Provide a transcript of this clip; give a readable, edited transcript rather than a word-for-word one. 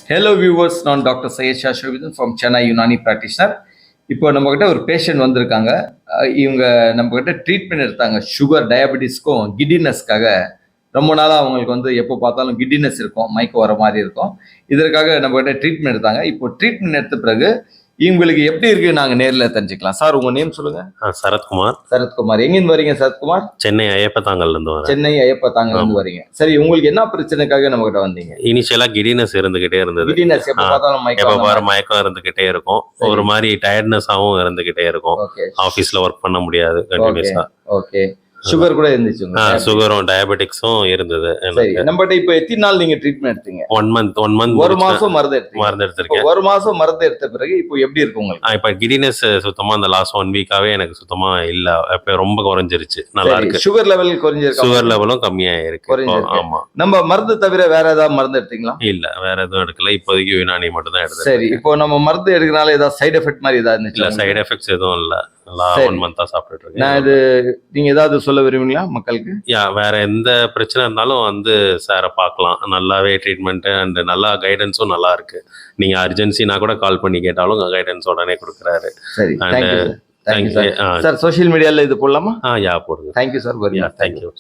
Hello viewers, நான் doctor Syed ஷாஷோவிதன் from Chennai Unani practitioner. இப்போ நம்மக்கிட்ட ஒரு பேஷண்ட் வந்திருக்காங்க. இவங்க நம்மக்கிட்ட ட்ரீட்மெண்ட் எடுத்தாங்க. சுகர், டயபெட்டிஸ்க்கும் கிடினஸ்க்காக. ரொம்ப நாளாக அவங்களுக்கு வந்து எப்போ பார்த்தாலும் கிடினஸ் இருக்கும், மயக்கம் வர மாதிரி இருக்கும். இதற்காக நம்மக்கிட்ட ட்ரீட்மெண்ட் எடுத்தாங்க. இப்போ ட்ரீட்மெண்ட் எடுத்த பிறகு இவங்களுக்கு எப்படி இருக்கு நாங்கள் நேரில் தெரிஞ்சுக்கலாம். சார், உங்கள் நேம் சொல்லுங்க. சரத்குமார். சரத்குமார், எங்கேருந்து வரீங்க சரத்குமார்? சென்னை ஐயப்பத்தாங்கல்லேருந்து வரேன். சென்னை ஐயப்பத்தாங்கல்லேருந்து வரீங்க. சரி, உங்களுக்கு என்ன பிரச்சனைக்காக நம்மகிட்ட வந்தீங்க? இனிஷியலா கிடினஸ் இருந்துகிட்டே இருந்தது. கிடினஸ் எப்போ பார்த்தாலும் மயக்கம் இருந்துகிட்டே இருக்கும். ஒரு மாதிரி டயர்ட்னஸாவும் இருந்துகிட்டே இருக்கும். ஆபீஸ்ல ஒர்க் பண்ண முடியாது கண்டினியூஸா. ஓகே. சுகர் கூட இருந்துச்சு? சுகரும் டயபெட்டிக்ஸும் இருந்தது. நம்மகிட்ட இப்போ எத்தனை நாள் நீங்க ட்ரீட்மெண்ட் எடுத்தீங்க? 1 மந்த். ஒரு மாசம் மருந்து எடுத்திருக்கேன். ஒரு மாசம் மருந்து எடுத்த பிறகு இப்போ எப்படி இருக்கு உங்களுக்கு? இப்ப கிடினஸ் சுத்தமா அந்த லாஸ்ட் 1 வீக்காவே எனக்கு சுத்தமா இல்ல. இப்ப ரொம்ப குறைஞ்சிருச்சு. நல்லா இருக்கு. சுகர் லெவல் குறைஞ்சிருக்கு? சுகர் லெவலும் கம்மியா இருக்கு. ஆமா. நம்ம மருந்து தவிர வேற ஏதாவது மருந்து எடுத்தீங்களா? இல்ல, வேற எதுவும் எடுக்கல. இப்போதைக்கு யுனானி மட்டும் தான் எடுத்தேன். சரி, இப்போ நம்ம மருந்து எடுக்கறனால ஏதாவது சைடு எஃபெக்ட் மாதிரி ஏதாவது இருந்துச்சு? இல்ல, சைடு எஃபெக்ட்ஸ் எதுவும் இல்ல. நல்லா 1 மந்தா சாப்பிட்டுட்டு இருக்கேன். நான் இது நீங்க ஏதாவது சொல்ல விரும்புறீங்களா மக்களுக்கு? வேற எந்த பிரச்சனை இருந்தாலும் வந்து சாரை பார்க்கலாம். நல்லாவே ட்ரீட்மெண்ட் அண்ட் நல்லா கைடன்ஸும் நல்லா இருக்கு. நீங்க அர்ஜென்சினா கூட கால் பண்ணி கேட்டாலும் கைடன்ஸ் உடனே கொடுக்குறாரு. சரி, தேங்க்யூ சார். சோஷியல் மீடியால இது போடலாமா? போடுங்க. Thank you sir. தேங்க்யூ.